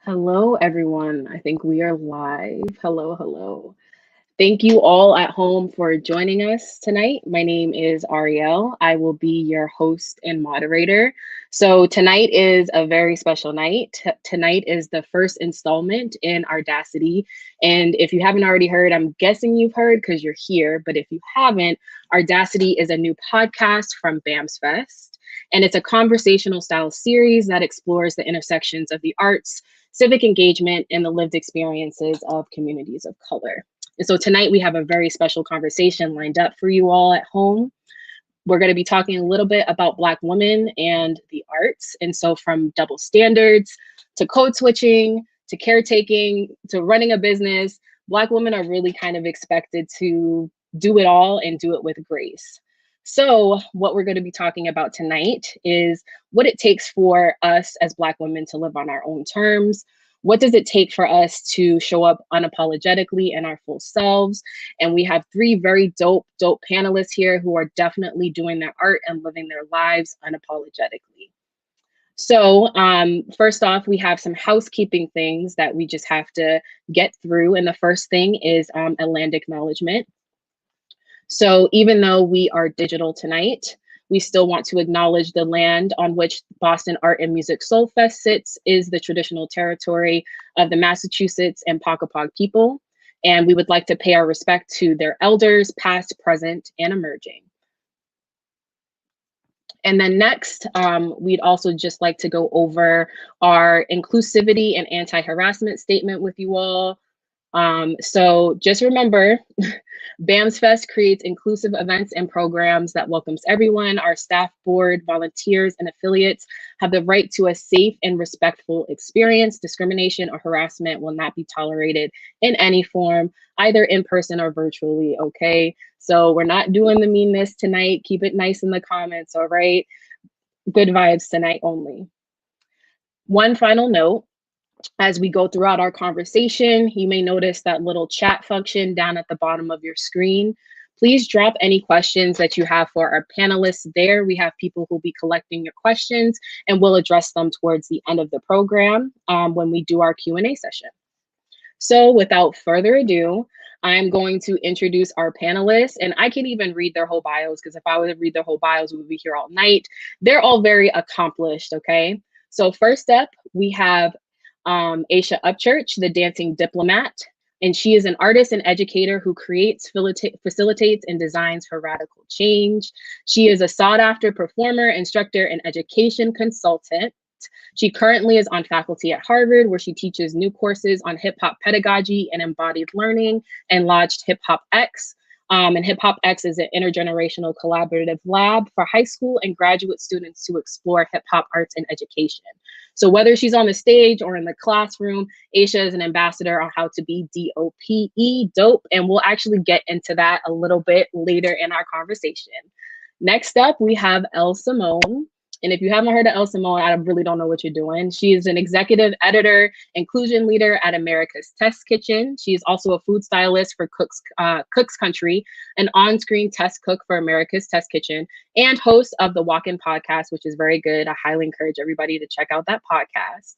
Hello, everyone. I think we are live. Hello, hello. Thank you all at home for joining us tonight. My name is Ariel. I will be your host and moderator. So, tonight is a very special night. Tonight is the first installment in Ardacity. And if you haven't already heard, I'm guessing you've heard because you're here. But if you haven't, Ardacity is a new podcast from BAMS Fest. And it's a conversational style series that explores the intersections of the arts, civic engagement, and the lived experiences of communities of color. And so tonight we have a very special conversation lined up for you all at home. We're going to be talking a little bit about Black women and the arts. And so from double standards to code switching to caretaking to running a business, Black women are really kind of expected to do it all and do it with grace. So what we're going to be talking about tonight is what it takes for us as Black women to live on our own terms. What does it take for us to show up unapologetically in our full selves? And we have three very dope panelists here who are definitely doing their art and living their lives unapologetically. So first off, we have some housekeeping things that we just have to get through. And the first thing is a land acknowledgement. So even though we are digital tonight, we still want to acknowledge the land on which Boston Art and Music Soul Fest sits is the traditional territory of the Massachusetts and Pocopog people. And we would like to pay our respect to their elders, past, present, and emerging. And then next, we'd also just like to go over our inclusivity and anti-harassment statement with you all. So just remember, BAMS Fest creates inclusive events and programs that welcomes everyone. Our staff, board, volunteers, and affiliates have the right to a safe and respectful experience. Discrimination or harassment will not be tolerated in any form, either in person or virtually, okay? So we're not doing the meanness tonight. Keep it nice in the comments, all right? Good vibes tonight only. One final note. As we go throughout our conversation, you may notice that little chat function down at the bottom of your screen. Please drop any questions that you have for our panelists there. We have people who'll be collecting your questions and we'll address them towards the end of the program when we do our Q&A session. So without further ado, I'm going to introduce our panelists, and I can even read their whole bios because if I were to read their whole bios, we would be here all night. They're all very accomplished, okay? So first up, we have Aisha Upchurch, the dancing diplomat, and she is an artist and educator who creates, facilitates, and designs for radical change. She is a sought-after performer, instructor, and education consultant. She currently is on faculty at Harvard, where she teaches new courses on hip hop pedagogy and embodied learning, and launched Hip Hop X. And Hip Hop X is an intergenerational collaborative lab for high school and graduate students to explore hip hop arts and education. So whether she's on the stage or in the classroom, Aisha is an ambassador on how to be DOPE, dope, and we'll actually get into that a little bit later in our conversation. Next up, we have Elle Simone. And if you haven't heard of Elle Simone, I really don't know what you're doing. She is an executive editor, inclusion leader at America's Test Kitchen. She's also a food stylist for Cook's Country, an on-screen test cook for America's Test Kitchen, and host of the Walk-In podcast, which is very good. I highly encourage everybody to check out that podcast.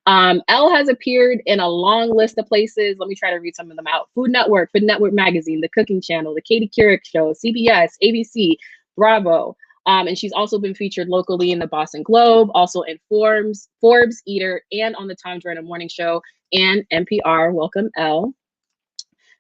Elle has appeared in a long list of places. Let me try to read some of them out. Food Network Magazine, The Cooking Channel, The Katie Couric Show, CBS, ABC, Bravo. And she's also been featured locally in the Boston Globe, also in Forbes, Eater, and on the Tom Joyner Morning Show and NPR. Welcome, Elle.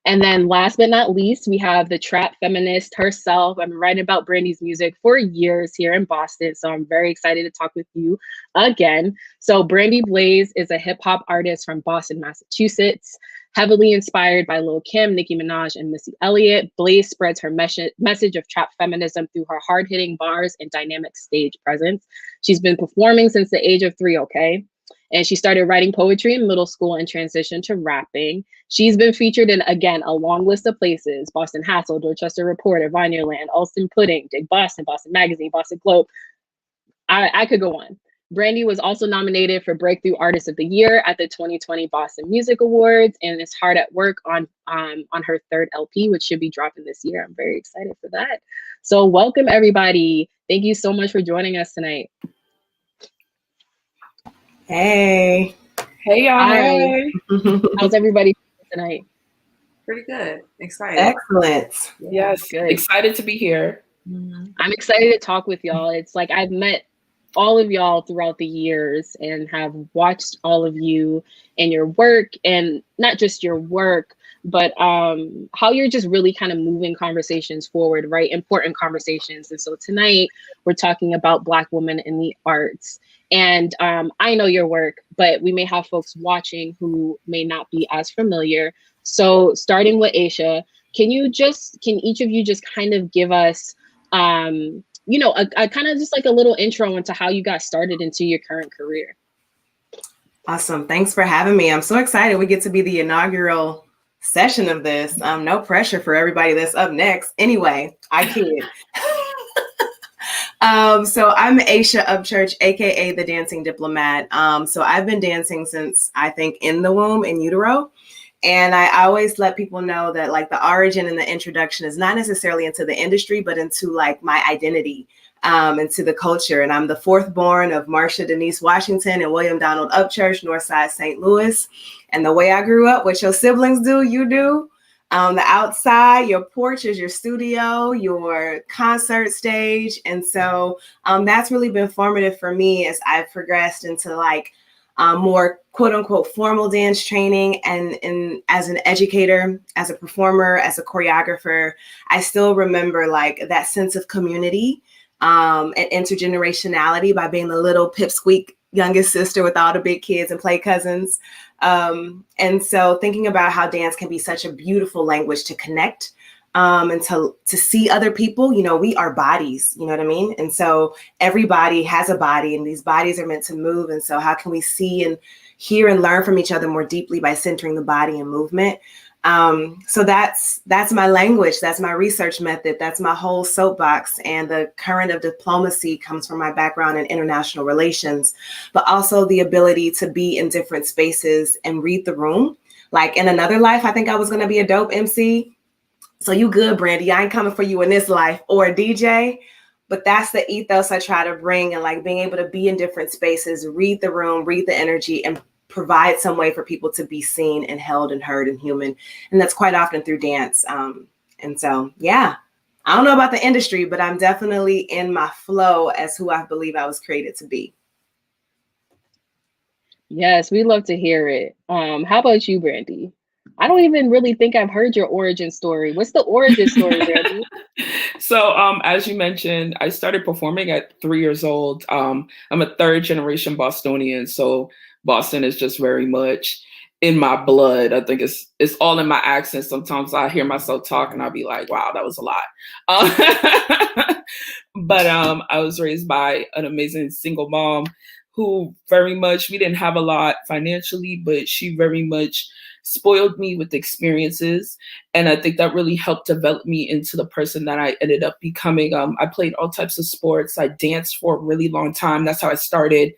And then last but not least, we have the trap feminist herself. I've been writing about Brandy's music for years here in Boston, so I'm very excited to talk with you again. So Brandy Blaze is a hip hop artist from Boston, Massachusetts. Heavily inspired by Lil' Kim, Nicki Minaj, and Missy Elliott, Blaze spreads her message of trap feminism through her hard-hitting bars and dynamic stage presence. She's been performing since the age of 3, okay? And she started writing poetry in middle school and transitioned to rapping. She's been featured in, again, a long list of places: Boston Hassle, Dorchester Reporter, Vineyardland, Alston Pudding, Dig Boston, Boston Magazine, Boston Globe. I could go on. Brandy was also nominated for Breakthrough Artist of the Year at the 2020 Boston Music Awards, and is hard at work on her third LP, which should be dropping this year. I'm very excited for that. So welcome, everybody. Thank you so much for joining us tonight. Hey, Hey y'all, Hi. hey. How's everybody tonight? Pretty good. Excited. Excellent. Yes, Good. excited to be here. I'm excited to talk with y'all. It's like I've met all of y'all throughout the years and have watched all of you and your work, and not just your work, but how you're just really kind of moving conversations forward, right? Important conversations. And so tonight we're talking about Black women in the arts. And I know your work, but we may have folks watching who may not be as familiar. So starting with Aisha, can each of you just kind of give us a kind of just like a little intro into how you got started into your current career? Awesome. Thanks for having me. I'm so excited we get to be the inaugural session of this. No pressure for everybody that's up next. Anyway, I kid. So I'm Aisha Upchurch, aka the Dancing Diplomat. So I've been dancing since I think in the womb, in utero. And I always let people know that like the origin and the introduction is not necessarily into the industry, but into like my identity, into the culture. And I'm the fourth born of Marsha Denise Washington and William Donald Upchurch, Northside St. Louis. And the way I grew up, what your siblings do, you do. The outside, your porch is your studio, your concert stage. And so that's really been formative for me as I've progressed into like more quote unquote formal dance training, and as an educator, as a performer, as a choreographer, I still remember like that sense of community and intergenerationality by being the little pipsqueak youngest sister with all the big kids and play cousins. And so thinking about how dance can be such a beautiful language to connect and to see other people, you know, we are bodies, you know what I mean? And so everybody has a body and these bodies are meant to move. And so how can we see and hear and learn from each other more deeply by centering the body and movement? So that's my language. That's my research method. That's my whole soapbox. And the current of diplomacy comes from my background in international relations, but also the ability to be in different spaces and read the room. Like in another life, I think I was going to be a dope MC. So you good, Brandy. I ain't coming for you in this life, or a DJ. But that's the ethos I try to bring, and like being able to be in different spaces, read the room, read the energy, and provide some way for people to be seen and held and heard and human. And that's quite often through dance. And so, yeah, I don't know about the industry, but I'm definitely in my flow as who I believe I was created to be. Yes, we love to hear it. How about you, Brandy? I don't even really think I've heard your origin story. What's the origin story, Brandy? So as you mentioned, I started performing at 3 years old. I'm a third generation Bostonian, so Boston is just very much in my blood. I think it's all in my accent. Sometimes I hear myself talk and I'll be like, wow, that was a lot. But I was raised by an amazing single mom who very much, we didn't have a lot financially, but she very much spoiled me with experiences. And I think that really helped develop me into the person that I ended up becoming. I played all types of sports. I danced for a really long time. That's how I started.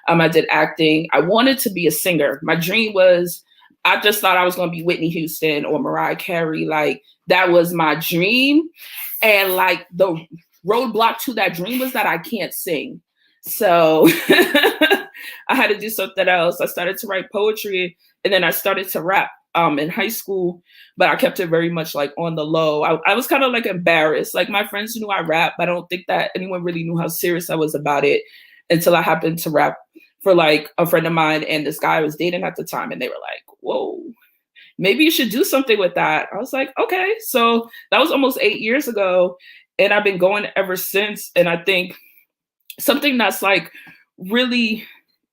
I did acting. I wanted to be a singer. My dream was, I just thought I was going to be Whitney Houston or Mariah Carey. Like that was my dream. And like the roadblock to that dream was that I can't sing. So I had to do something else. I started to write poetry, and then I started to rap in high school, but I kept it very much like on the low. I was kind of like embarrassed. Like my friends knew I rap, but I don't think that anyone really knew how serious I was about it until I happened to rap for like a friend of mine and this guy I was dating at the time. And they were like, whoa, maybe you should do something with that. I was like, okay. So that was almost 8 years ago. And I've been going ever since. And I think something that's like really,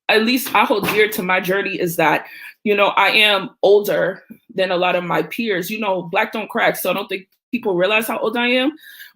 at least I hold dear to my journey is that, you know, I am older than a lot of my peers. You know, Black don't crack, so I don't think people realize how old I am.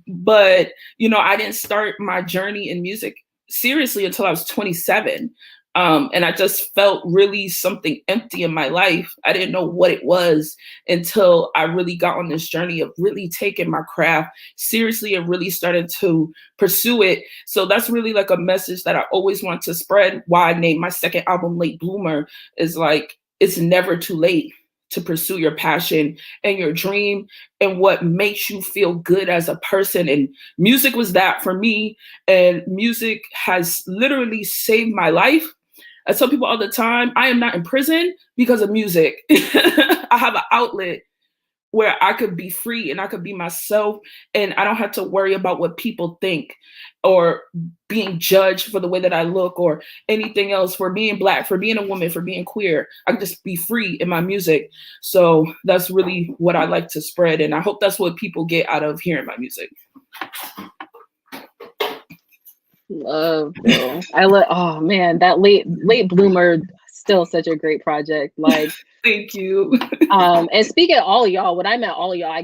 But, you know, I didn't start my journey in music seriously until I was 27. And I just felt really something empty in my life. I didn't know what it was until I really got on this journey of really taking my craft seriously and really started to pursue it. So that's really like a message that I always want to spread. Why I named my second album Late Bloomer is like, it's never too late to pursue your passion and your dream and what makes you feel good as a person. And music was that for me. And music has literally saved my life. I tell people all the time, I am not in prison because of music. I have an outlet where I could be free and I could be myself, and I don't have to worry about what people think or being judged for the way that I look or anything else, for being Black, for being a woman, for being queer. I can just be free in my music. So that's really what I like to spread. And I hope that's what people get out of hearing my music. Love, bro. Oh man, that late bloomer, still such a great project. Like, thank you. And speaking of all of y'all, when I met all of y'all,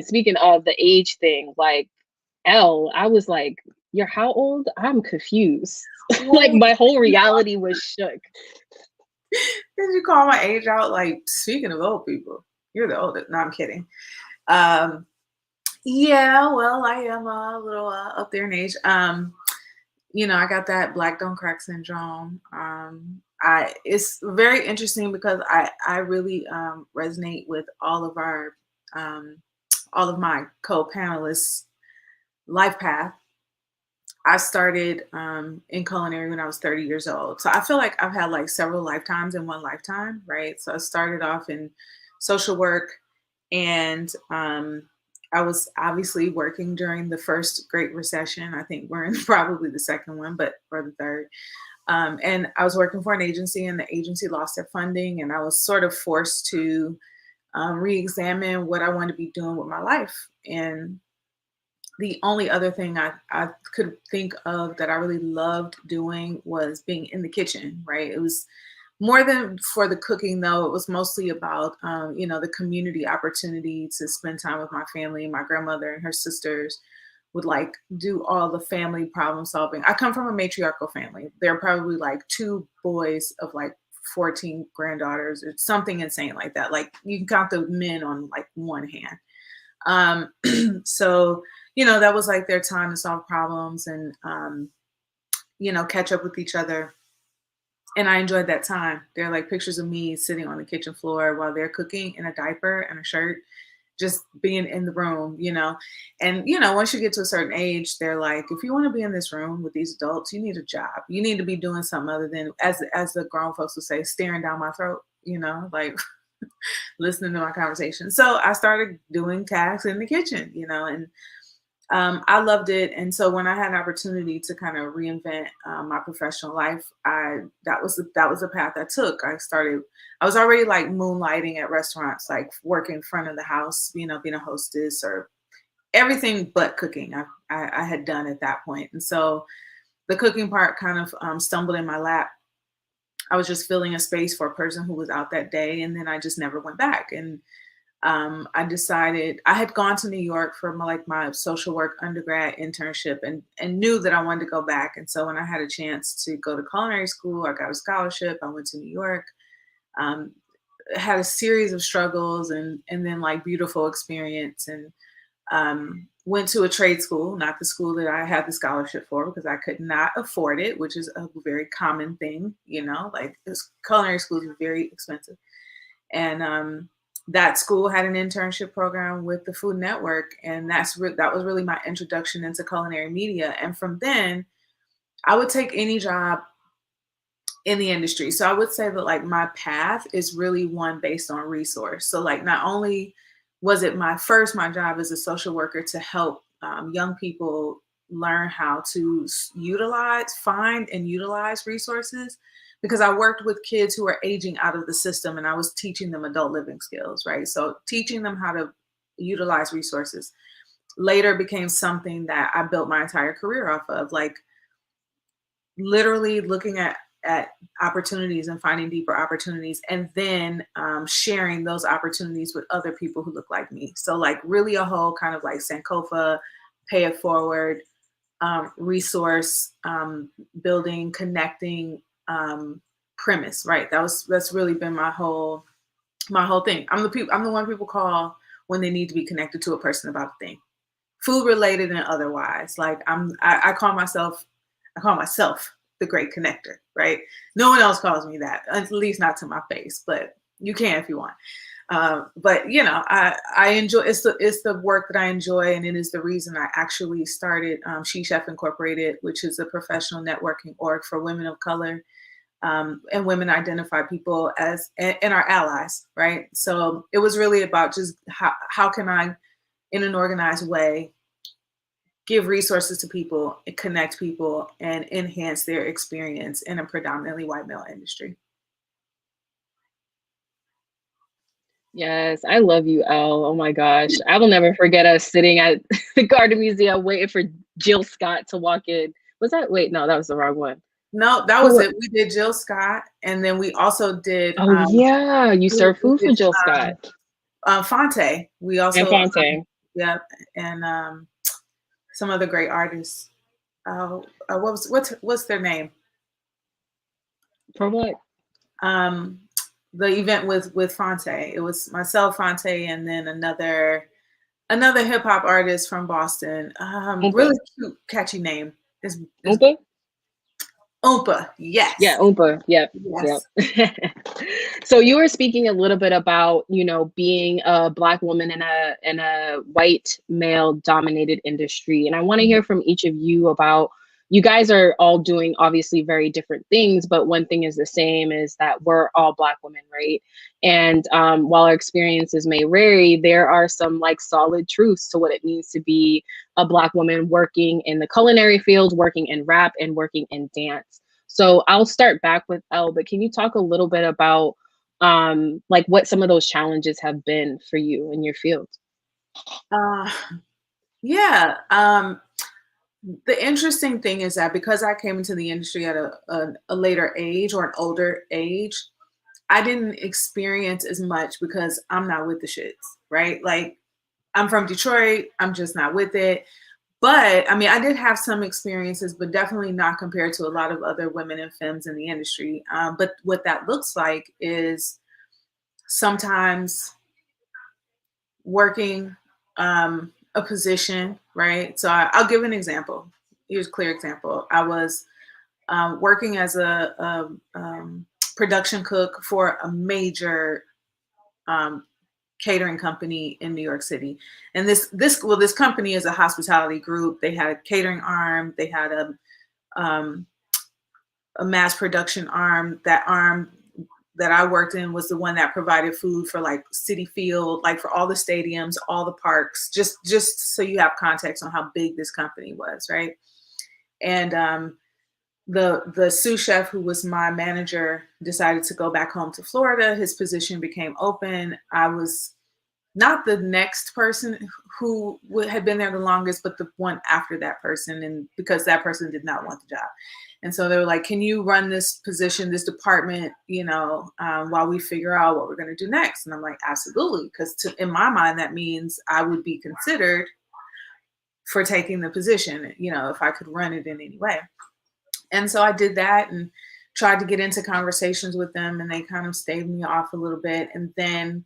speaking of the age thing, like Elle, I was like, you're how old? I'm confused. Like my whole reality was shook. Did you call my age out? Like, speaking of old people, you're the oldest. No, I'm kidding. Yeah, well, I am a little up there in age. You know, I got that Black Don't Crack syndrome. It's very interesting because I really resonate with all of my co-panelists' life path. I started in culinary when I was 30 years old. So I feel like I've had like several lifetimes in one lifetime, right? So I started off in social work, and I was obviously working during the first Great Recession. I think we're in probably the second one, or the third. And I was working for an agency, and the agency lost their funding, and I was sort of forced to re-examine what I wanted to be doing with my life. And the only other thing I could think of that I really loved doing was being in the kitchen, right? It was more than for the cooking, though. It was mostly about, the community opportunity to spend time with my family. My grandmother and her sisters would like do all the family problem solving. I come from a matriarchal family. There are probably like 2 boys of like 14 granddaughters or something insane like that. Like you can count the men on like one hand. So, that was like their time to solve problems and, catch up with each other. And I enjoyed that time. There are like pictures of me sitting on the kitchen floor while they're cooking in a diaper and a shirt, just being in the room, And, once you get to a certain age, they're like, if you want to be in this room with these adults, you need a job. You need to be doing something other than, as the grown folks would say, staring down my throat, like listening to my conversation. So I started doing tasks in the kitchen, and I loved it. And so when I had an opportunity to kind of reinvent my professional life, that was the path I took. I was already like moonlighting at restaurants, like working in front of the house, being a hostess or everything but cooking. I had done at that point. And so the cooking part kind of stumbled in my lap. I was just filling a space for a person who was out that day. And then I just never went back. And I decided I had gone to New York for my social work undergrad internship and knew that I wanted to go back. And so when I had a chance to go to culinary school, I got a scholarship. I went to New York, had a series of struggles and then like beautiful experience, and went to a trade school, not the school that I had the scholarship for because I could not afford it, which is a very common thing, like this culinary school is very expensive. And that school had an internship program with the Food Network. And that was really my introduction into culinary media. And from then, I would take any job in the industry. So I would say that like my path is really one based on resource. So like not only was it my job as a social worker to help young people learn how to find and utilize resources, because I worked with kids who were aging out of the system and I was teaching them adult living skills, right? So teaching them how to utilize resources later became something that I built my entire career off of, like literally looking at opportunities and finding deeper opportunities and then sharing those opportunities with other people who look like me. So like really a whole kind of like Sankofa, pay it forward, resource building, connecting, premise, right? That's really been my whole thing. I'm the one people call when they need to be connected to a person about a thing, food related and otherwise. Like I call myself the great connector, right? No one else calls me that, at least not to my face, but you can if you want. But I enjoy it's the work that I enjoy, and it is the reason I actually started She Chef Incorporated, which is a professional networking org for women of color. and women identified people as and our allies, right? So it was really about just how can I, in an organized way, give resources to people, connect people, and enhance their experience in a predominantly white male industry. Yes, I love you, Elle. Oh my gosh. I will never forget us sitting at the Garden Museum waiting for Jill Scott to walk in. Was that, wait, no, that was the wrong one. No, that was it. We did Jill Scott, and then we also did. Oh yeah, you served food for Jill Scott. Fonte. We also and Fonte. Yep, and some other great artists. What's their name? For what? The event with Fonte. It was myself, Fonte, and then another hip hop artist from Boston. Really cute, catchy name. Is Oompa? Oompa, yes. Yeah, Oompa. Yep. Yes. Yep. So you were speaking a little bit about, being a Black woman in a white male dominated industry. And I want to hear from each of you about, you guys are all doing obviously very different things, but one thing is the same, is that we're all Black women, right? And while our experiences may vary, there are some like solid truths to what it means to be a Black woman working in the culinary field, working in rap, and working in dance. So I'll start back with Elle, but can you talk a little bit about like what some of those challenges have been for you in your field? Yeah. The interesting thing is that because I came into the industry at a later age, or an older age, I didn't experience as much because I'm not with the shits, right? Like, I'm from Detroit, I'm just not with it. But I mean, I did have some experiences, but definitely not compared to a lot of other women and femmes in the industry. But what that looks like is sometimes working a position, right? So I'll give an example. Here's a clear example. I was working as a production cook for a major catering company in New York City. And this company is a hospitality group. They had a catering arm. They had a mass production arm. That arm that I worked in was the one that provided food for like Citi Field, like for all the stadiums, all the parks, just so you have context on how big this company was, right? And the sous chef who was my manager decided to go back home to Florida. His position became open. I was not the next person who had been there the longest, but the one after that person, and because that person did not want the job. And so they were like, can you run this position, this department, while we figure out what we're going to do next? And I'm like, absolutely. Because in my mind, that means I would be considered for taking the position, if I could run it in any way. And so I did that and tried to get into conversations with them, and they kind of staved me off a little bit. And then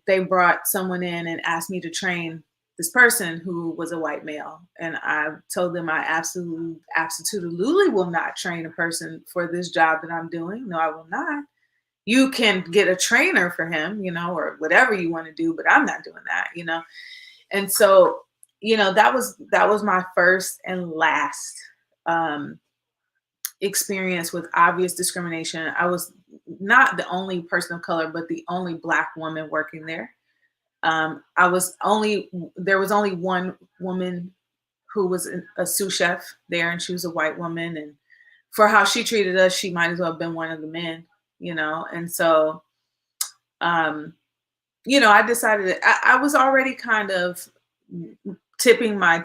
they brought someone in and asked me to train this person who was a white male. And I told them I absolutely will not train a person for this job that I'm doing. No, I will not. You can get a trainer for him, or whatever you want to do, but I'm not doing that, And so, that was my first and last experience with obvious discrimination. I was not the only person of color, but the only Black woman working there. There was only one woman who was a sous chef there, and she was a white woman. And for how she treated us, she might as well have been one of the men, And so, I decided that I was already kind of dipping my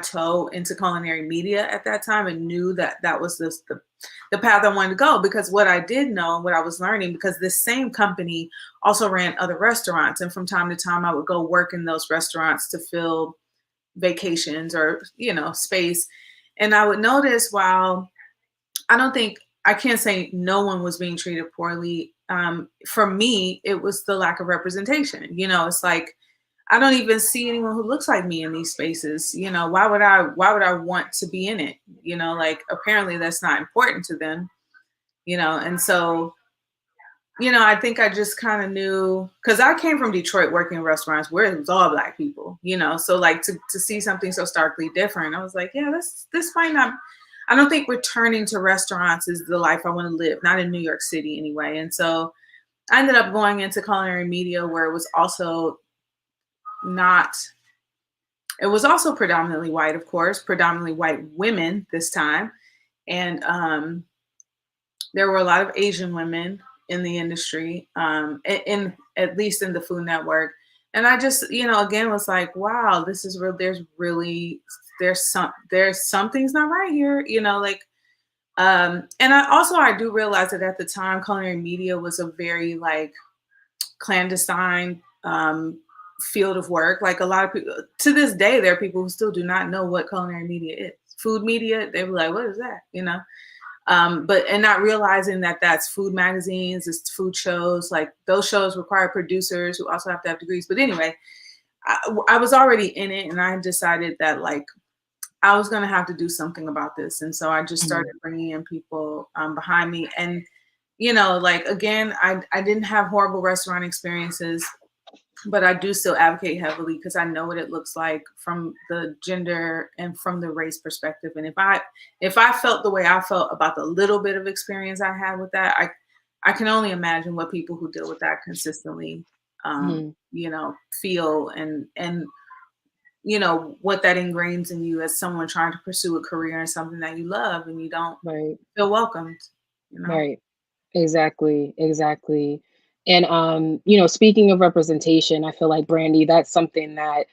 toe into culinary media at that time, and knew that was the path I wanted to go, because what I did know, what I was learning, because this same company also ran other restaurants, and from time to time I would go work in those restaurants to fill vacations or space, and I would notice, while I can't say no one was being treated poorly, for me it was the lack of representation. It's like, I don't even see anyone who looks like me in these spaces. Why would I want to be in it? Like, apparently that's not important to them, And so, I think I just kind of knew, because I came from Detroit working in restaurants where it was all Black people, So like to see something so starkly different, I was like, yeah, this might not, I don't think returning to restaurants is the life I want to live, not in New York City anyway. And so I ended up going into culinary media, where it was also predominantly white, of course, predominantly white women this time. And there were a lot of Asian women in the industry, in at least in the Food Network. And I just, again, was like, wow, this is real. There's something's not right here, and I do realize that at the time, culinary media was a very like clandestine field of work. Like a lot of people, to this day, there are people who still do not know what culinary media is. Food media, they were like, what is that? And not realizing that that's food magazines, it's food shows. Like those shows require producers who also have to have degrees. But anyway, I was already in it, and I decided that like I was going to have to do something about this. And so I just started bringing in people behind me. And, again, I didn't have horrible restaurant experiences, but I do still advocate heavily because I know what it looks like from the gender and from the race perspective. And if I felt the way I felt about the little bit of experience I had with that, I can only imagine what people who deal with that consistently, feel and what that ingrains in you as someone trying to pursue a career in something that you love and you don't feel welcomed. Right. Exactly. And, speaking of representation, I feel like, Brandy, that's something that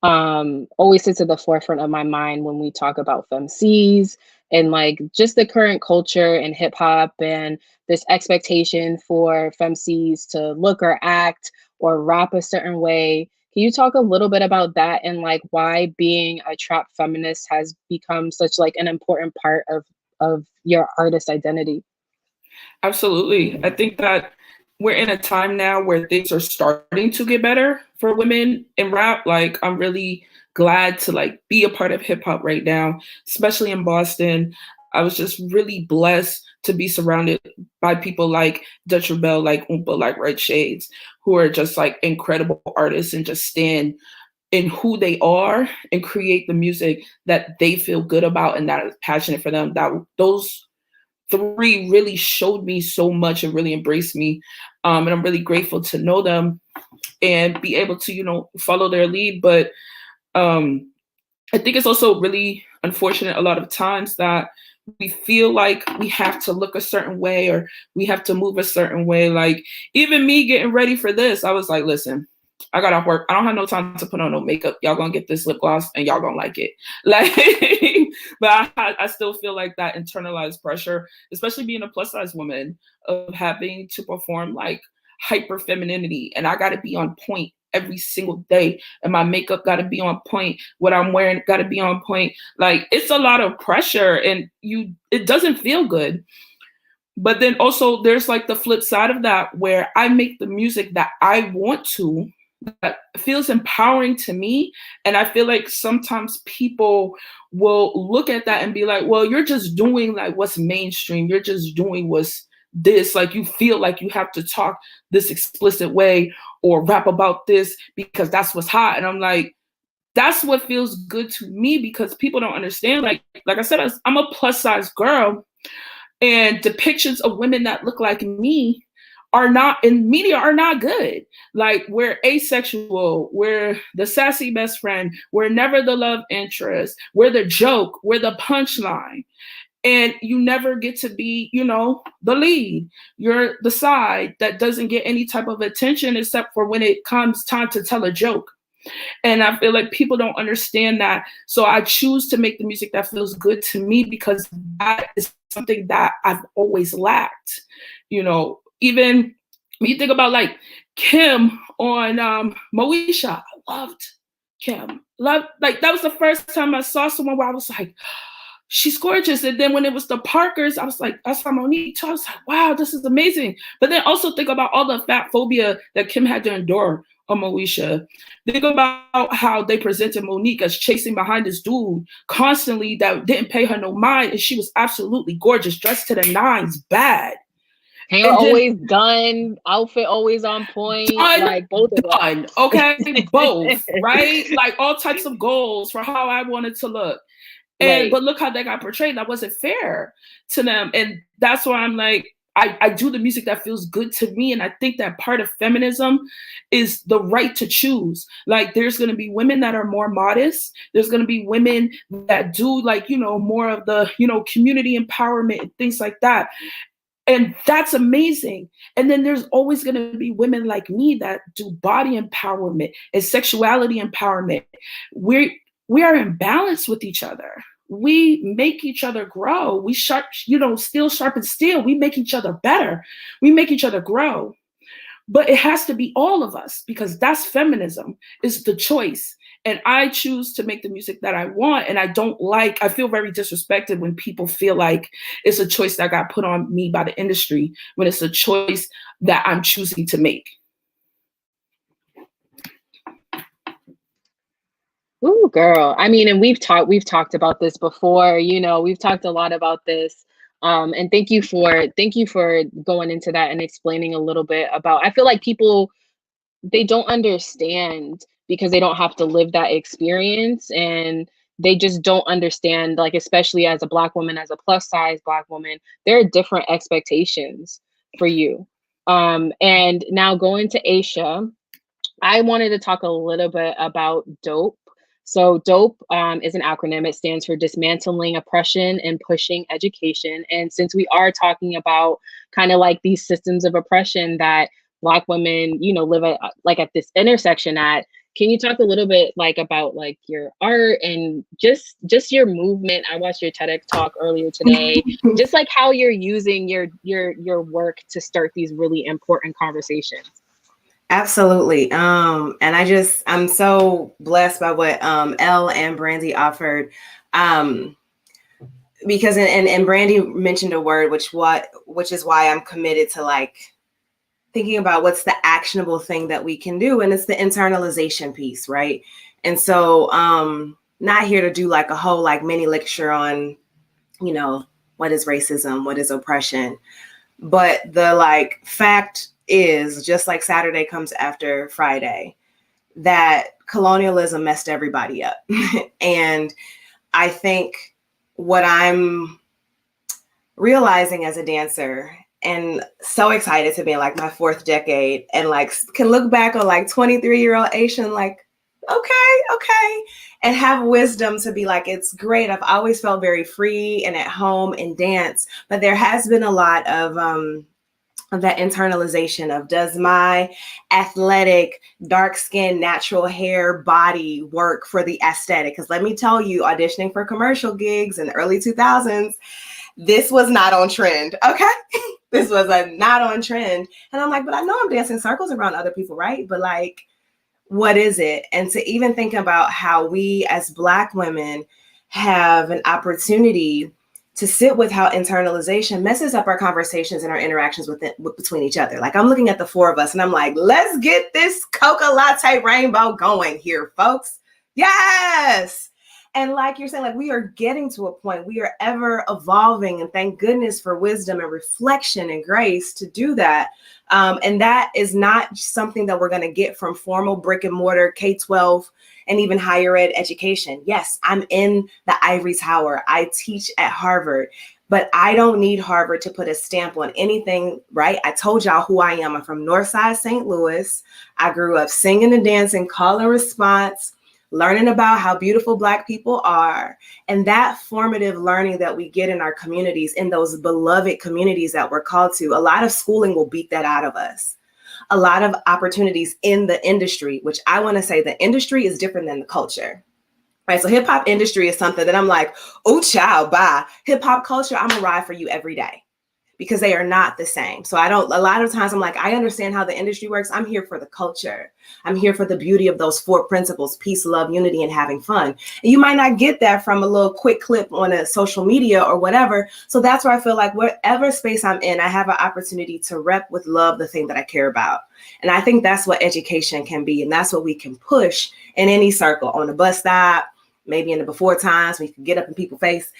always sits at the forefront of my mind when we talk about femcees and like just the current culture in hip hop and this expectation for femcees to look or act or rap a certain way. Can you talk a little bit about that and like why being a trap feminist has become such like an important part of your artist identity? Absolutely. I think that we're in a time now where things are starting to get better for women in rap. Like I'm really glad to like be a part of hip hop right now, especially in Boston. I was just really blessed to be surrounded by people like Dutch Rebel, like Oompa, like Red Shades, who are just like incredible artists and just stand in who they are and create the music that they feel good about and that is passionate for them. That those three really showed me so much and really embraced me. And I'm really grateful to know them and be able to, follow their lead. But I think it's also really unfortunate a lot of times that we feel like we have to look a certain way or we have to move a certain way. Like even me getting ready for this, I was like, listen, I got off work. I don't have no time to put on no makeup. Y'all gonna get this lip gloss and y'all gonna like it. Like, but I still feel like that internalized pressure, especially being a plus size woman, of having to perform like hyper femininity. And I gotta be on point every single day. And my makeup gotta be on point. What I'm wearing gotta be on point. Like it's a lot of pressure and it doesn't feel good. But then also there's like the flip side of that where I make the music that I want to, that feels empowering to me. And I feel like sometimes people will look at that and be like, well, you're just doing like what's mainstream. You're just doing what's this, like you feel like you have to talk this explicit way or rap about this because that's what's hot. And I'm like, that's what feels good to me because people don't understand. Like I said, I'm a plus size girl and depictions of women that look like me are not in media are not good. Like we're asexual, we're the sassy best friend, we're never the love interest, we're the joke, we're the punchline. And you never get to be, the lead. You're the side that doesn't get any type of attention except for when it comes time to tell a joke. And I feel like people don't understand that. So I choose to make the music that feels good to me because that is something that I've always lacked. Even when you think about like Kim on Moesha, I loved Kim. Like that was the first time I saw someone where I was like, she's gorgeous. And then when it was the Parkers, I was like, I saw Monique too. I was like, wow, this is amazing. But then also think about all the fat phobia that Kim had to endure on Moesha. Think about how they presented Monique as chasing behind this dude constantly that didn't pay her no mind. And she was absolutely gorgeous, dressed to the nines, bad. Hair always done, outfit always on point, like both of them. Okay, both, right? Like all types of goals for how I wanted to look. And Right. but look how that got portrayed. That wasn't fair to them. And that's why I'm like, I do the music that feels good to me. And I think that part of feminism is the right to choose. Like, there's going to be women that are more modest. There's going to be women that do, like, you know, more of the, you know, community empowerment and things like that. And that's amazing. And then there's always going to be women like me that do body empowerment and sexuality empowerment. We are in balance with each other. We make each other grow. We steel sharpens steel. We make each other better. We make each other grow. But it has to be all of us, because that's feminism, is the choice. And I choose to make the music that I want. And I feel very disrespected when people feel like it's a choice that got put on me by the industry, when it's a choice that I'm choosing to make. Ooh, girl. I mean, and we've talked about this before, you know, we've talked a lot about this. And thank you for going into that and explaining a little bit about, I feel like people, they don't understand because they don't have to live that experience, and they just don't understand, like, especially as a Black woman, as a plus size Black woman, there are different expectations for you. And now going to Aisha, I wanted to talk a little bit about DOPE. So DOPE is an acronym. It stands for Dismantling Oppression and Pushing Education. And since we are talking about kind of like these systems of oppression that Black women, you know, live at this intersection at, can you talk a little bit like about like your art and just your movement? I watched your TEDx talk earlier today, just like how you're using your work to start these really important conversations. Absolutely. And I'm so blessed by what Elle and Brandy offered. Because and Brandy mentioned a word which is why I'm committed to like thinking about what's the actionable thing that we can do. And it's the internalization piece, right? And so not here to do like a whole like mini lecture on, you know, what is racism, what is oppression, but the like fact is, just like Saturday comes after Friday, that colonialism messed everybody up. And I think what I'm realizing as a dancer, and so excited to be in like my 4th decade and like can look back on like 23-year-old Asian, like, okay, and have wisdom to be like, it's great. I've always felt very free and at home in dance, but there has been a lot of that internalization of, does my athletic, dark skin, natural hair body work for the aesthetic? Because let me tell you, auditioning for commercial gigs in the early 2000s, this was not on trend, okay? This was not on trend. And I'm like, but I know I'm dancing circles around other people, right? But like, what is it? And to even think about how we as Black women have an opportunity to sit with how internalization messes up our conversations and our interactions between each other. Like, I'm looking at the 4 of us and I'm like, let's get this Coca Latte rainbow going here, folks. Yes. And like you're saying, like, we are getting to a point, we are ever evolving, and thank goodness for wisdom and reflection and grace to do that. And that is not something that we're going to get from formal brick and mortar K-12 and even higher ed education. Yes, I'm in the ivory tower. I teach at Harvard, but I don't need Harvard to put a stamp on anything, right? I told y'all who I am. I'm from Northside St. Louis. I grew up singing and dancing, call and response, learning about how beautiful Black people are. And that formative learning that we get in our communities, in those beloved communities that we're called to, a lot of schooling will beat that out of us. A lot of opportunities in the industry, which I want to say the industry is different than the culture, right? So hip hop industry is something that I'm like, oh, child, bye. Hip hop culture, I'm gonna ride for you every day, because they are not the same. So a lot of times I'm like, I understand how the industry works. I'm here for the culture. I'm here for the beauty of those 4 principles: peace, love, unity, and having fun. And you might not get that from a little quick clip on a social media or whatever. So that's where I feel like whatever space I'm in, I have an opportunity to rep with love the thing that I care about. And I think that's what education can be. And that's what we can push in any circle, on a bus stop, maybe in the before times when you could get up in people's face,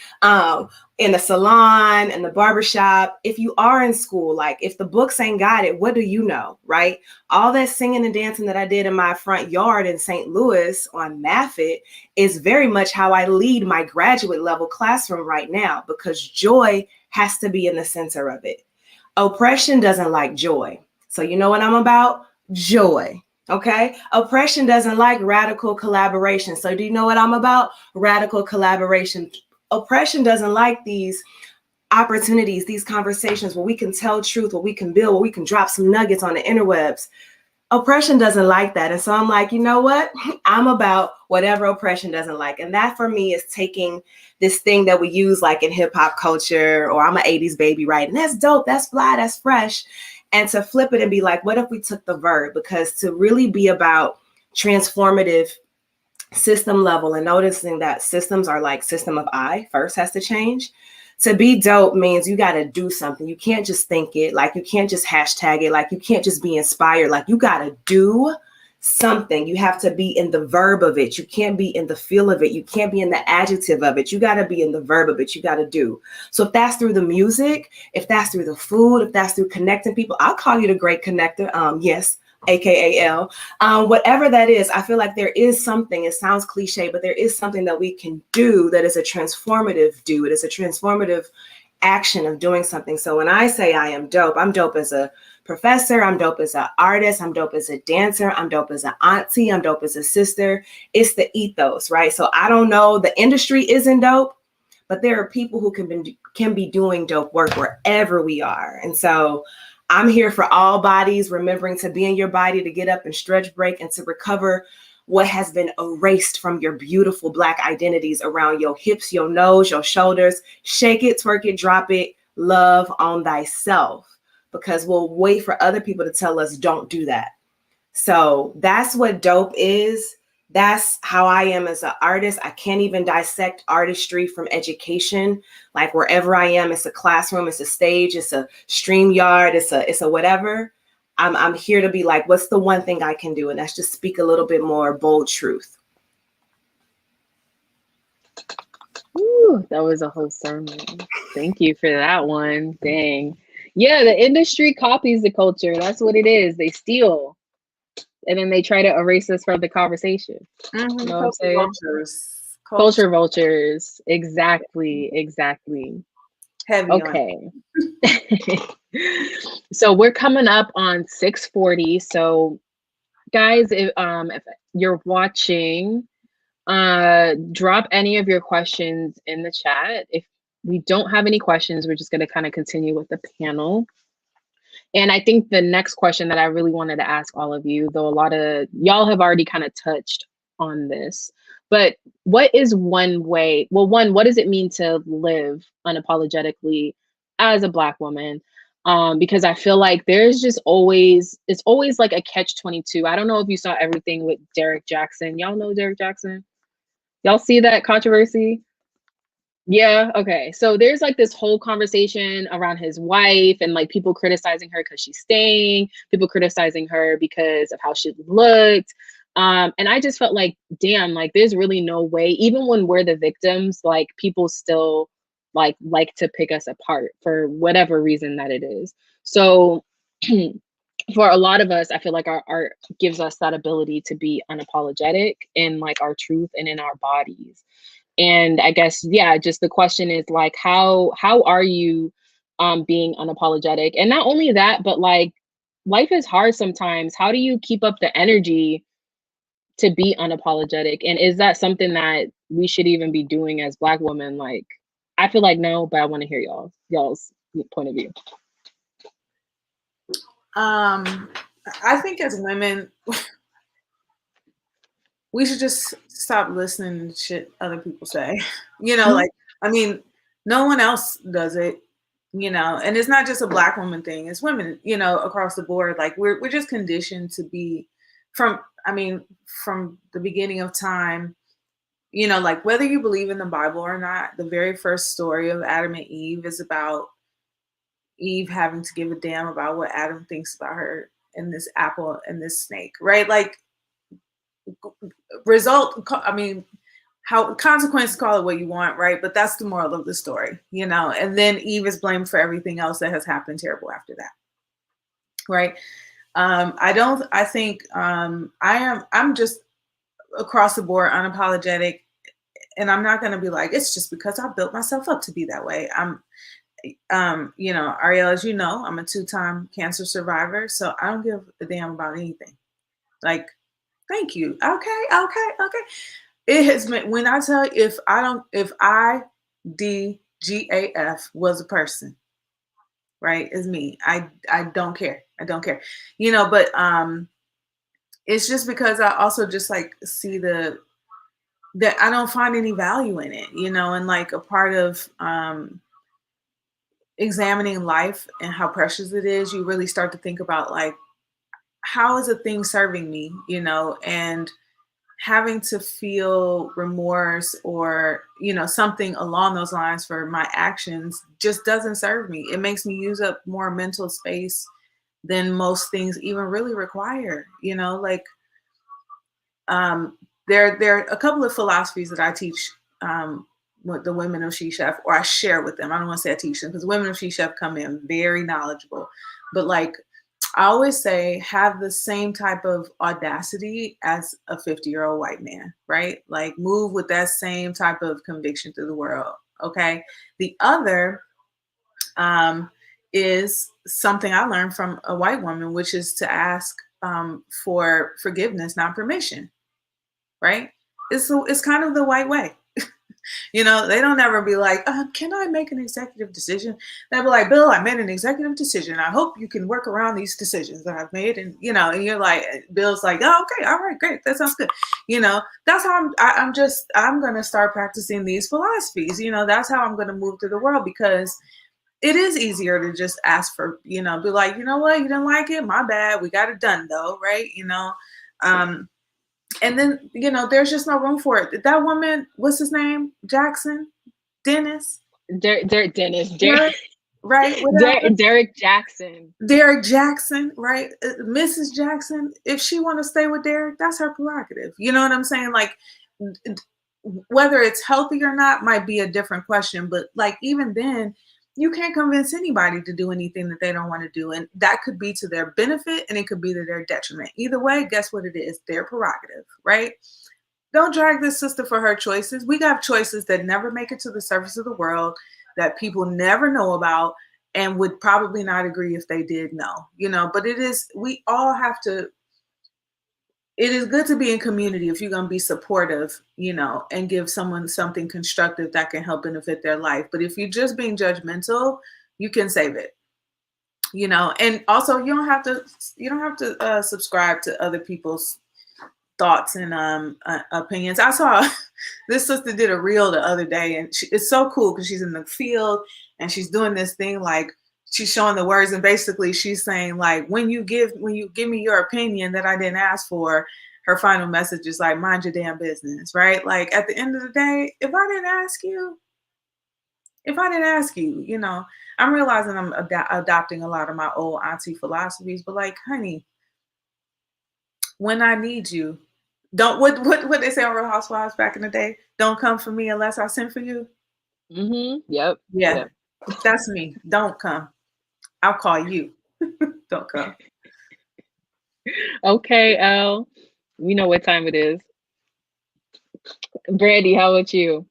in the salon, in the barbershop. If you are in school, like if the books ain't got it, what do you know, right? All that singing and dancing that I did in my front yard in St. Louis on Maffitt is very much how I lead my graduate level classroom right now, because joy has to be in the center of it. Oppression doesn't like joy. So you know what I'm about? Joy. Okay. Oppression doesn't like radical collaboration. So do you know what I'm about? Radical collaboration. Oppression doesn't like these opportunities, these conversations where we can tell truth, where we can build, where we can drop some nuggets on the interwebs. Oppression doesn't like that. And so I'm like, you know what? I'm about whatever oppression doesn't like. And that for me is taking this thing that we use like in hip hop culture, or I'm an 80s baby, right? And that's dope, that's fly, that's fresh. And to flip it and be like, what if we took the verb? Because to really be about transformative system level and noticing that systems are like system of I first has to change. To be dope means you got to do something. You can't just think it, like you can't just hashtag it, like you can't just be inspired, like you got to do something. You have to be in the verb of it. You can't be in the feel of it. You can't be in the adjective of it. You got to be in the verb of it. You got to do. So if that's through the music, if that's through the food, if that's through connecting people, I'll call you the great connector. Yes, AKAL. Whatever that is, I feel like there is something, it sounds cliche, but there is something that we can do that is a transformative do. It is a transformative action of doing something. So when I say I am dope, I'm dope as a professor, I'm dope as an artist, I'm dope as a dancer, I'm dope as an auntie, I'm dope as a sister. It's the ethos, right? So I don't know, the industry isn't dope, but there are people who can be doing dope work wherever we are. And so I'm here for all bodies, remembering to be in your body, to get up and stretch, break, and to recover what has been erased from your beautiful Black identities around your hips, your nose, your shoulders. Shake it, twerk it, drop it, love on thyself, because we'll wait for other people to tell us don't do that. So that's what dope is. That's how I am as an artist. I can't even dissect artistry from education. Like wherever I am, it's a classroom, it's a stage, it's a StreamYard, it's a whatever. I'm here to be like, what's the one thing I can do? And that's just speak a little bit more bold truth. Ooh, that was a whole sermon. Thank you for that one. Dang. Yeah, the industry copies the culture. That's what it is. They steal. And then they try to erase us from the conversation. Mm-hmm. You know what I'm saying? Vultures. Culture vultures. Exactly. Heavy. Okay. So we're coming up on 6:40. So guys, if you're watching, drop any of your questions in the chat. If we don't have any questions, we're just going to kind of continue with the panel. And I think the next question that I really wanted to ask all of you, though a lot of y'all have already kind of touched on this, but what is one way, well, one, what does it mean to live unapologetically as a Black woman? Because I feel like there's just always, it's always like a catch-22. I don't know if you saw everything with Derek Jackson. Y'all know Derek Jackson? Y'all see that controversy? Yeah, okay. So there's like this whole conversation around his wife and like people criticizing her because she's staying, people criticizing her because of how she looked. And I just felt like, damn, like there's really no way, even when we're the victims, like people still like to pick us apart for whatever reason that it is. So for a lot of us, I feel like our art gives us that ability to be unapologetic in like our truth and in our bodies. And I guess, yeah, just the question is like, how are you being unapologetic? And not only that, but like life is hard sometimes. How do you keep up the energy to be unapologetic? And is that something that we should even be doing as Black women? Like, I feel like no, but I want to hear y'all's point of view. I think as women, we should just stop listening to shit other people say. You know, like, I mean, no one else does it, you know, and it's not just a Black woman thing. It's women, you know, across the board. Like we're just conditioned to be from the beginning of time, you know, like whether you believe in the Bible or not, the very first story of Adam and Eve is about Eve having to give a damn about what Adam thinks about her and this apple and this snake, right? Like how consequences, call it what you want, right? But that's the moral of the story, you know. And then Eve is blamed for everything else that has happened terrible after that, right? I'm just across the board unapologetic, and I'm not going to be like, it's just because I built myself up to be that way. You know, Ariel, as you know, I'm a 2-time cancer survivor, so I don't give a damn about anything. Like, thank you. Okay. It has been, when I tell you, if IDGAF was a person, right, is me. I don't care. I don't care. You know, but it's just because I also just like see that I don't find any value in it, you know, and like a part of examining life and how precious it is, you really start to think about like, how is a thing serving me, you know, and having to feel remorse or, you know, something along those lines for my actions just doesn't serve me. It makes me use up more mental space than most things even really require, you know, like there are a couple of philosophies that I teach with the women of She Chef, or I share with them. I don't want to say I teach them, because women of She Chef come in very knowledgeable, but like I always say, have the same type of audacity as a 50-year-old white man, right? Like move with that same type of conviction through the world. Okay. The other is something I learned from a white woman, which is to ask for forgiveness, not permission, right? It's kind of the white way. You know, they don't ever be like, can I make an executive decision? They'll be like, Bill, I made an executive decision. I hope you can work around these decisions that I've made. And, you know, and you're like, Bill's like, oh, okay, all right, great. That sounds good. You know, that's how I'm going to start practicing these philosophies. You know, that's how I'm going to move through the world, because it is easier to just ask for, you know, be like, you know what, you didn't like it? My bad. We got it done though. Right. You know, and then, you know, there's just no room for it. That woman, what's his name? Dennis? Dennis. Right? Derek Jackson. Derek Jackson, right? Mrs. Jackson, if she want to stay with Derek, that's her prerogative. You know what I'm saying? Like, whether it's healthy or not might be a different question. But like, even then, you can't convince anybody to do anything that they don't want to do. And that could be to their benefit and it could be to their detriment. Either way, guess what it is? Their prerogative, right? Don't drag this sister for her choices. We got choices that never make it to the surface of the world, that people never know about and would probably not agree if they did know, you know, but we all have to, it is good to be in community if you're going to be supportive, you know, and give someone something constructive that can help benefit their life. But if you're just being judgmental, you can save it, you know. And also, you don't have to subscribe to other people's thoughts and opinions. I saw this sister did a reel the other day, and it's so cool because she's in the field and she's doing this thing like, she's showing the words, and basically she's saying like, when you give me your opinion that I didn't ask for, her final message is like, mind your damn business, right? Like at the end of the day, if I didn't ask you, you know, I'm realizing I'm adopting a lot of my old auntie philosophies, but like, honey, when I need you, don't, what they say on Real Housewives back in the day, don't come for me unless I send for you. Mm-hmm. Yep. Yeah. Yep. That's me. Don't come. I'll call you. Don't come. Okay, Elle. We know what time it is. Brandy, how about you?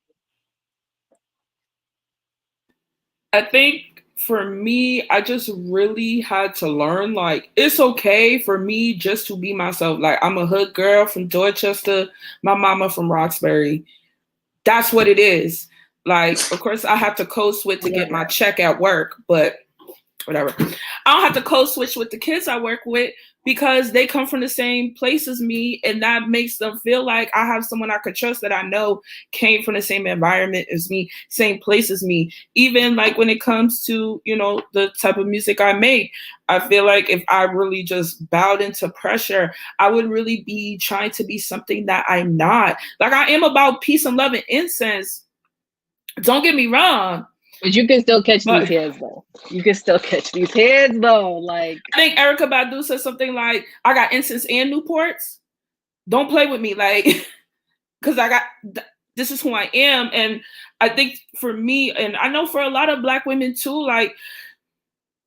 I think for me, I just really had to learn, like, it's okay for me just to be myself. Like, I'm a hood girl from Dorchester, my mama from Roxbury. That's what it is. Like, of course, I have to code switch to get my check at work, but whatever. I don't have to code switch with the kids I work with because they come from the same place as me, and that makes them feel like I have someone I could trust that I know came from the same environment as me, same place as me. Even like when it comes to, you know, the type of music I make, I feel like if I really just bowed into pressure, I would really be trying to be something that I'm not. Like, I am about peace and love and incense. Don't get me wrong. But you can still catch these heads though. You can still catch these heads though. Like, I think Erykah Badu said something like, I got incense and Newports. Don't play with me. Like, cause I got, this is who I am. And I think for me, and I know for a lot of Black women too, like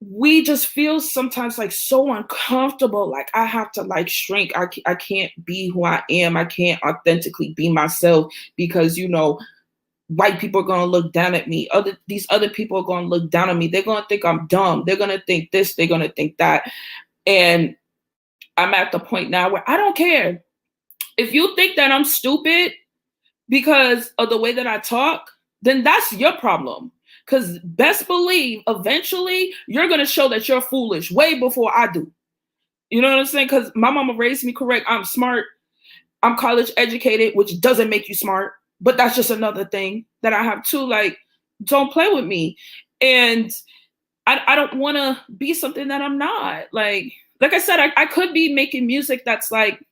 we just feel sometimes like so uncomfortable. Like I have to like shrink. I can't be who I am. I can't authentically be myself because, you know, white people are going to look down at me. These other people are going to look down at me. They're going to think I'm dumb. They're going to think this. They're going to think that. And I'm at the point now where I don't care. If you think that I'm stupid because of the way that I talk, then that's your problem. Because best believe eventually you're going to show that you're foolish way before I do. You know what I'm saying? Because my mama raised me correct. I'm smart. I'm college educated, which doesn't make you smart. But that's just another thing that I have too. Like, don't play with me. And I don't want to be something that I'm not. Like I said, I could be making music that's like,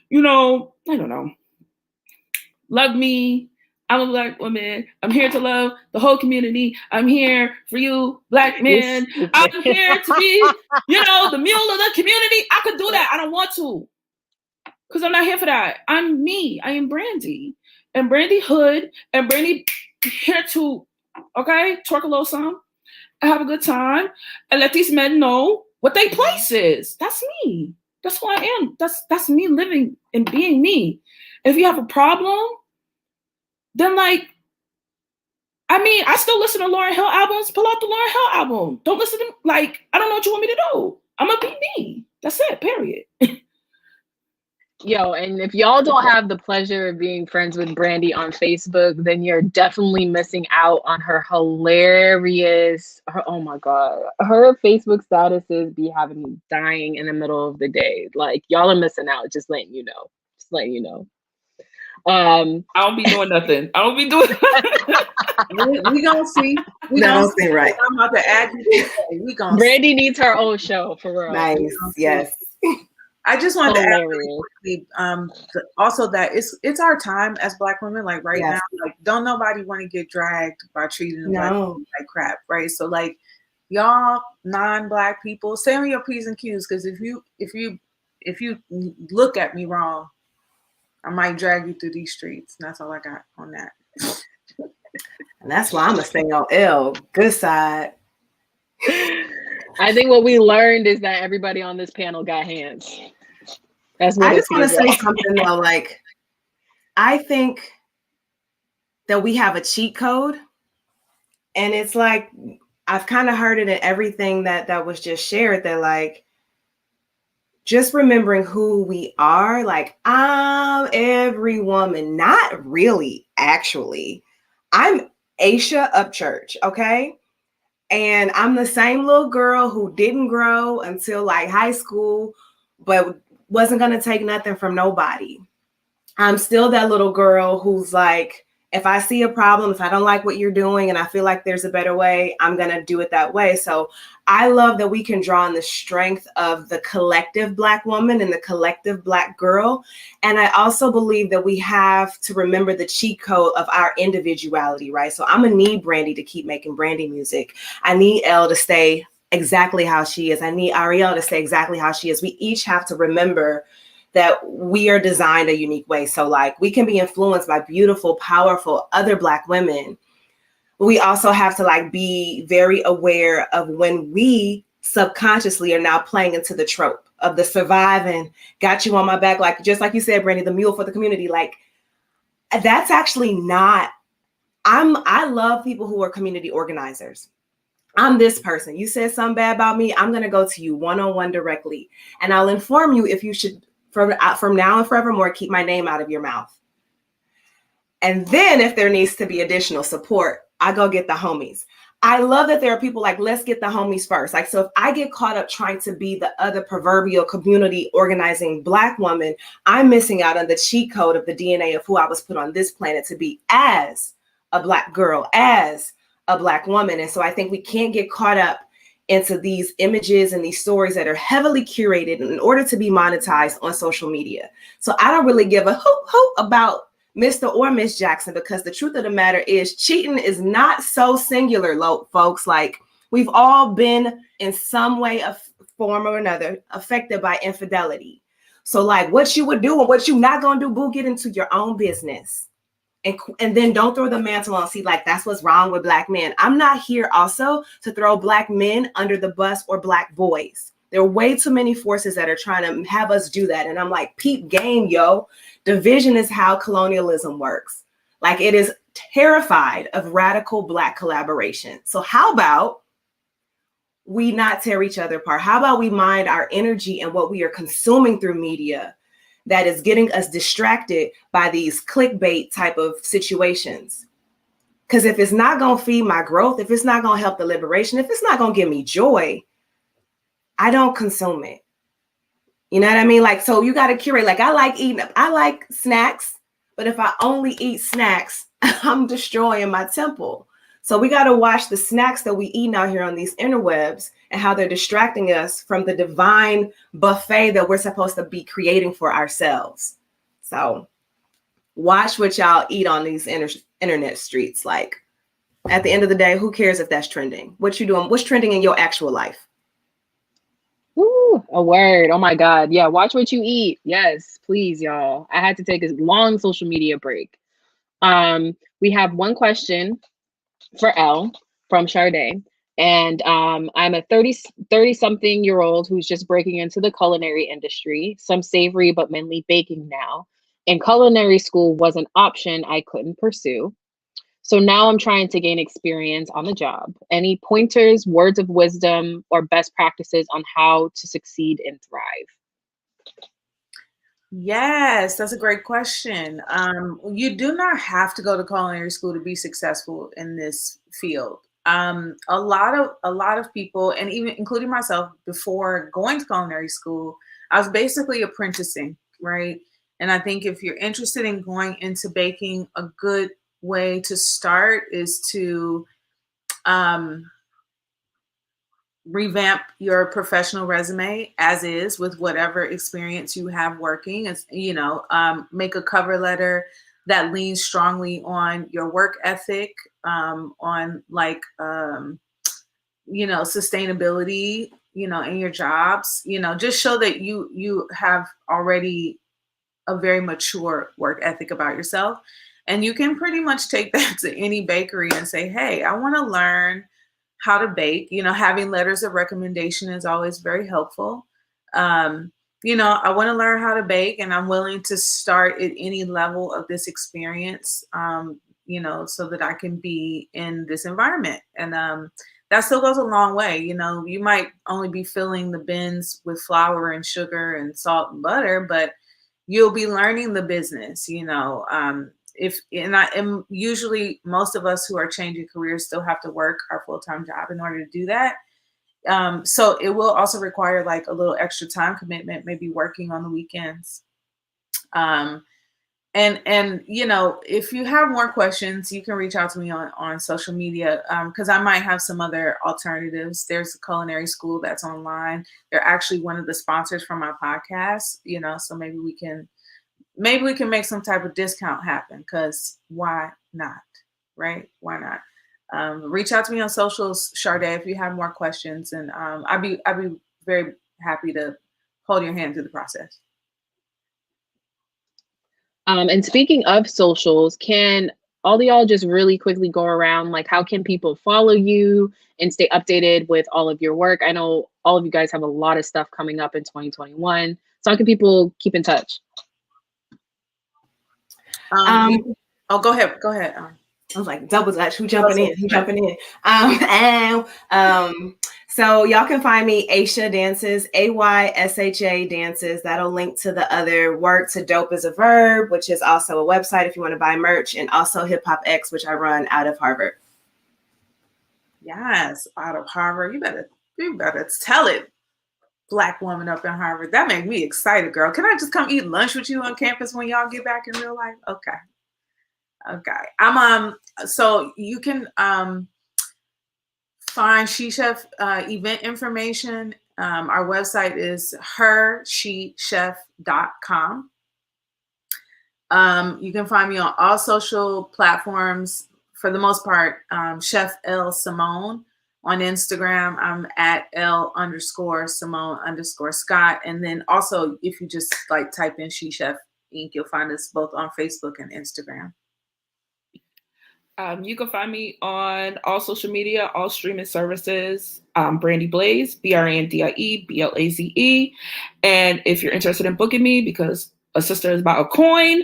you know, I don't know. Love me. I'm a Black woman. I'm here to love the whole community. I'm here for you, Black men. I'm here to be, you know, the mule of the community. I could do that. I don't want to. Because I'm not here for that. I'm me. I am Brandy. And Brandy Hood. And Brandy here to, okay, twerk a little something. And have a good time. And let these men know what their place is. That's me. That's who I am. That's me living and being me. If you have a problem, then like, I mean, I still listen to Lauryn Hill albums. Pull out the Lauryn Hill album. Don't listen to, like, I don't know what you want me to do. I'm going to be me. That's it, period. Yo, and if y'all don't have the pleasure of being friends with Brandy on Facebook, then you're definitely missing out on her hilarious, oh my God, her Facebook statuses be having me dying in the middle of the day. Like, y'all are missing out, just letting you know. Just letting you know. I don't be doing nothing. I don't be doing we gonna see. We No, gonna see. right. I'm about to add you. We gonna Brandy needs her own show, for real. Nice. Yes. I just wanted to add Hilarious. really quickly, also that it's our time as Black women. Like right Yes. now, like don't nobody want to get dragged by treating Black No. women like crap, right? So like y'all non-Black people, say on your P's and Q's, because if you look at me wrong, I might drag you through these streets. And that's all I got on that. And that's why I'm gonna stay on L. Good side. I think what we learned is that everybody on this panel got hands. That's what I it just want to feels say like. something though. Like, I think that we have a cheat code, and it's like I've kind of heard it in everything that was just shared. That like, just remembering who we are. Like, I'm every woman. Not really, actually. I'm Aisha Upchurch. Okay. And I'm the same little girl who didn't grow until like high school, but wasn't going to take nothing from nobody. I'm still that little girl who's like, if I see a problem, if I don't like what you're doing and I feel like there's a better way, I'm going to do it that way. So I love that we can draw on the strength of the collective Black woman and the collective Black girl. And I also believe that we have to remember the cheat code of our individuality, right? So I'm going to need Brandy to keep making Brandy music. I need Elle to stay exactly how she is. I need Ariel to stay exactly how she is. We each have to remember that we are designed a unique way. So like we can be influenced by beautiful, powerful other Black women. But we also have to like be very aware of when we subconsciously are now playing into the trope of the surviving, got you on my back. Like, just like you said, Brandy, the mule for the community. Like that's actually not, I love people who are community organizers. I'm this person. You said something bad about me. I'm going to go to you one-on-one directly. And I'll inform you if you should, from now and forevermore, keep my name out of your mouth. And then if there needs to be additional support, I go get the homies. I love that there are people like, let's get the homies first. Like, so if I get caught up trying to be the other proverbial community organizing Black woman, I'm missing out on the cheat code of the DNA of who I was put on this planet to be as a Black girl, as a Black woman. And so I think we can't get caught up into these images and these stories that are heavily curated in order to be monetized on social media. So I don't really give a hoot about Mr. or Miss Jackson, because the truth of the matter is cheating is not so singular, folks. Like, we've all been in some way, of form or another, affected by infidelity. So like what you would do and what you not gonna do, boo, get into your own business. and then don't throw the mantle on, see, like, that's what's wrong with Black men. I'm not here also to throw Black men under the bus or Black boys. There are way too many forces that are trying to have us do that. And I'm like, peep game, yo. Division is how colonialism works. Like, it is terrified of radical Black collaboration. So how about we not tear each other apart? How about we mind our energy and what we are consuming through media that is getting us distracted by these clickbait type of situations? Because if it's not going to feed my growth, if it's not going to help the liberation, if it's not going to give me joy, I don't consume it. You know what I mean? Like, so you got to curate. Like, I like snacks, but if I only eat snacks, I'm destroying my temple. So we got to watch the snacks that we eat out here on these interwebs and how they're distracting us from the divine buffet that we're supposed to be creating for ourselves. So watch what y'all eat on these internet streets. Like, at the end of the day, who cares if that's trending? What you doing? What's trending in your actual life? Woo, a word. Oh my God. Yeah, watch what you eat. Yes, please, y'all. I had to take a long social media break. We have one question for Elle from Sade. And I'm a 30 something year old who's just breaking into the culinary industry, some savory but mainly baking now. And culinary school was an option I couldn't pursue. So now I'm trying to gain experience on the job. Any pointers, words of wisdom, or best practices on how to succeed and thrive? Yes, that's a great question. You do not have to go to culinary school to be successful in this field. A lot of people, and even including myself, before going to culinary school, I was basically apprenticing, right? And I think if you're interested in going into baking, a good way to start is to revamp your professional resume as is with whatever experience you have working. As you know, make a cover letter that leans strongly on your work ethic, on like sustainability, in your jobs. Just show that you have already a very mature work ethic about yourself, and you can pretty much take that to any bakery and say, hey, I want to learn how to bake. Having letters of recommendation is always very helpful. I want to learn how to bake, and I'm willing to start at any level of this experience, so that I can be in this environment. And that still goes a long way. You might only be filling the bins with flour and sugar and salt and butter, but you'll be learning the business, and usually most of us who are changing careers still have to work our full-time job in order to do that. So it will also require like a little extra time commitment, maybe working on the weekends. And if you have more questions, you can reach out to me on social media, because I might have some other alternatives. There's a culinary school that's online. They're actually one of the sponsors for my podcast, so maybe we can make some type of discount happen, because why not, right? Why not? Reach out to me on socials, Sade, if you have more questions, and I'd be very happy to hold your hand through the process. And speaking of socials, can all of y'all just really quickly go around, like, how can people follow you and stay updated with all of your work? I know all of you guys have a lot of stuff coming up in 2021. So how can people keep in touch? Go ahead. I was like, double dutch, who jumping in? So y'all can find me Aysha Dances, AYSHA Dances. That'll link to the other work, to Dope is a Verb, which is also a website if you want to buy merch, and also Hip Hop X, which I run out of Harvard. Yes, out of Harvard. You better tell it, Black woman up in Harvard. That made me excited, girl. Can I just come eat lunch with you on campus when y'all get back in real life? Okay. So you can find SheChef event information. Our website is hershechef.com. You can find me on all social platforms, for the most part. Chef Elle Simone on Instagram. I'm at L_Simone_Scott. And then also, if you just like type in SheChef Inc., you'll find us both on Facebook and Instagram. You can find me on all social media, all streaming services. Brandy Blaze, BRANDIE BLAZE. And if you're interested in booking me, because a sister is about a coin,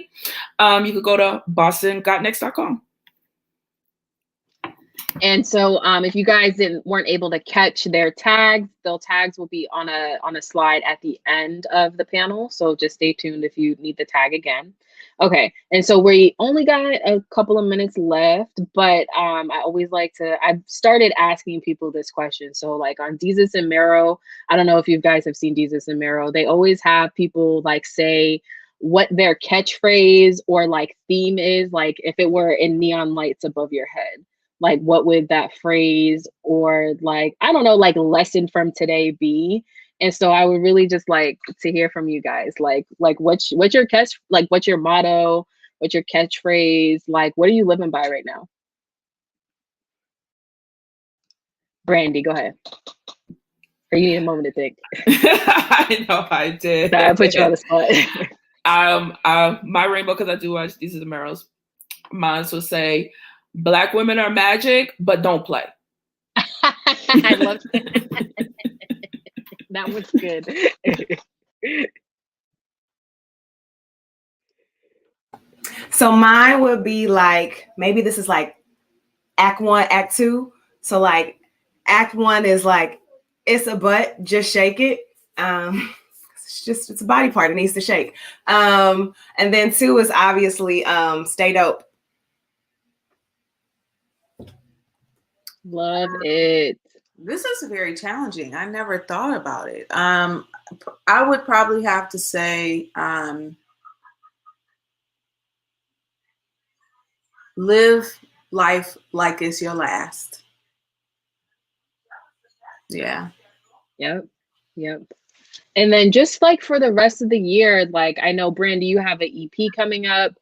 you could go to bostongotnext.com. And so if you guys weren't able to catch their tags, those tags will be on a slide at the end of the panel. So just stay tuned if you need the tag again. Okay, and so we only got a couple of minutes left, but I always like to, I've started asking people this question. So like on Desus and Mero, I don't know if you guys have seen Desus and Mero, they always have people like say what their catchphrase or like theme is, like if it were in neon lights above your head. Like what would that phrase or like, I don't know, like lesson from today be? And so I would really just like to hear from you guys, like what's your what's your motto, what's your catchphrase, like what are you living by right now? Brandy, go ahead. Or you need a moment to think. I know I did. I put you on the spot. My rainbow, because I do watch Desus and Mero's, mine will say, Black women are magic, but don't play. I love that. That was good. So mine would be like, maybe this is like act 1, act 2. So like act 1 is like, it's a butt, just shake it. It's a body part, it needs to shake. And then 2 is obviously stay dope. Love it. This is very challenging. I never thought about it. I would probably have to say live life like it's your last. Yeah. Yep. And then just like for the rest of the year, like I know Brandy, you have an EP coming up.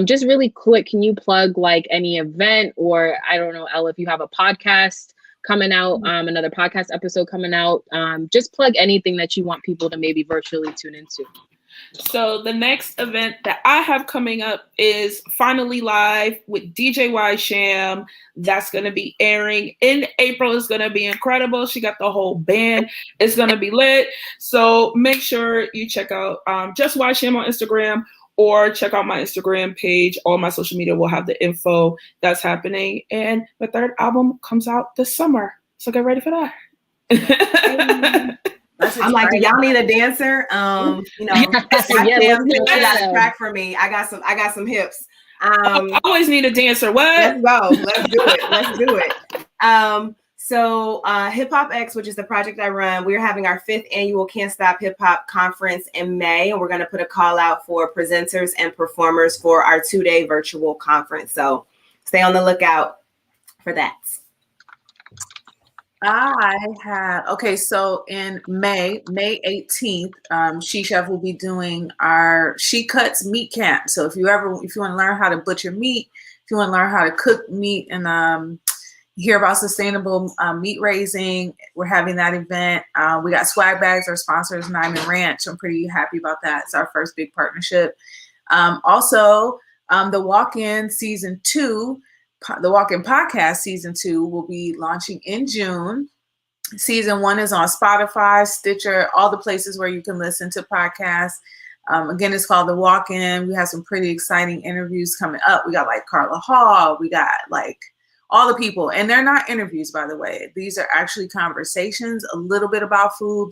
Just really quick, can you plug like any event, or I don't know, Elle, if you have a podcast coming out, another podcast episode coming out, just plug anything that you want people to maybe virtually tune into. So the next event that I have coming up is Finally Live with DJ Y Sham. That's going to be airing in April. It's going to be incredible. She got the whole band. It's going to be lit. So make sure you check out just Y Sham on Instagram, or check out my Instagram page. All my social media will have the info that's happening. And the 3rd album comes out this summer. So get ready for that. I'm like, do y'all need a dancer? You know, I got a track for me. I got some hips. I always need a dancer. What? Let's go. Let's do it. So Hip Hop X, which is the project I run, we're having our 5th annual Can't Stop Hip Hop conference in May, and we're going to put a call out for presenters and performers for our 2-day virtual conference. So stay on the lookout for that. So in May 18th, She Chef will be doing our She Cuts Meat Camp. So if you want to learn how to butcher meat, if you want to learn how to cook meat, and hear about sustainable meat raising, we're having that event. We got swag bags, our sponsors, Nyman Ranch. I'm pretty happy about that. It's our first big partnership. Also, the Walk-In Season 2, the Walk-In Podcast Season 2 will be launching in June. Season 1 is on Spotify, Stitcher, all the places where you can listen to podcasts. Again, it's called The Walk-In. We have some pretty exciting interviews coming up. We got like Carla Hall. We got like all the people, and they're not interviews, by the way. These are actually conversations, a little bit about food,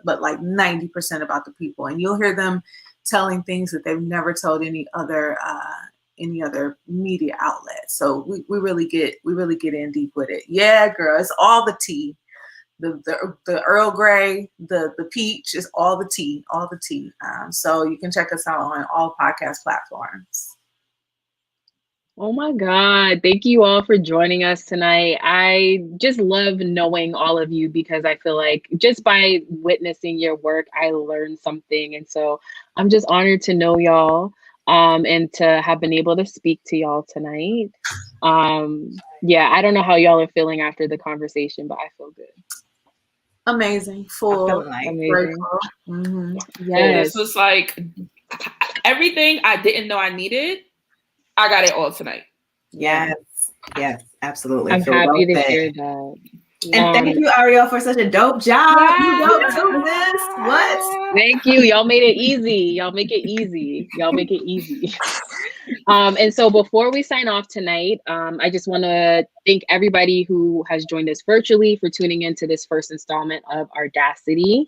but like 90% about the people. And you'll hear them telling things that they've never told any other media outlet. So we really get in deep with it. Yeah, girl, it's all the tea. The Earl Grey, the peach is all the tea. So you can check us out on all podcast platforms. Oh my God. Thank you all for joining us tonight. I just love knowing all of you, because I feel like just by witnessing your work, I learned something. And so I'm just honored to know y'all, and to have been able to speak to y'all tonight. Yeah, I don't know how y'all are feeling after the conversation, but I feel good. Amazing. Full. Amazing. Mm-hmm. Yes. This was like everything I didn't know I needed. I got it all tonight. Yes. Yes, absolutely. I'm Feel happy to well hear fed. that. And thank you, Ariel, for such a dope job. You dope too, sis. What? Thank you. Y'all made it easy. Y'all make it easy. Y'all make it easy. And so before we sign off tonight, I just want to thank everybody who has joined us virtually for tuning into this first installment of Ardacity.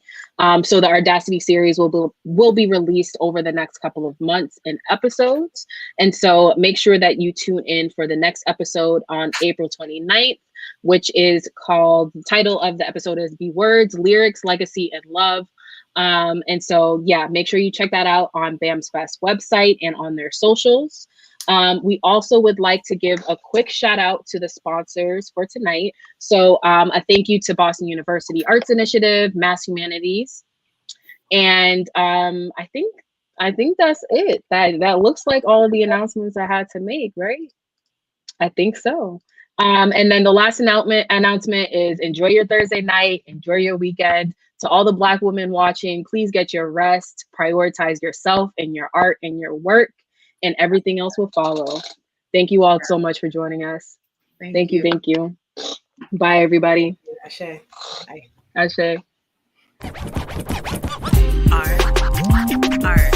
So the Ardacity series will be released over the next couple of months in episodes. And so make sure that you tune in for the next episode on April 29th, which is called, the title of the episode is Be Words, Lyrics, Legacy, and Love. And so, yeah, make sure you check that out on BAMS Fest website and on their socials. We also would like to give a quick shout out to the sponsors for tonight. So a thank you to Boston University Arts Initiative, Mass Humanities. And I think that's it. That looks like all of the announcements I had to make, right? I think so. And then the last announcement is enjoy your Thursday night, enjoy your weekend. To all the Black women watching, please get your rest, prioritize yourself and your art and your work, and everything else will follow. Thank you all so much for joining us. Thank you. Bye, everybody. Ashe. Bye. Ashe. Art.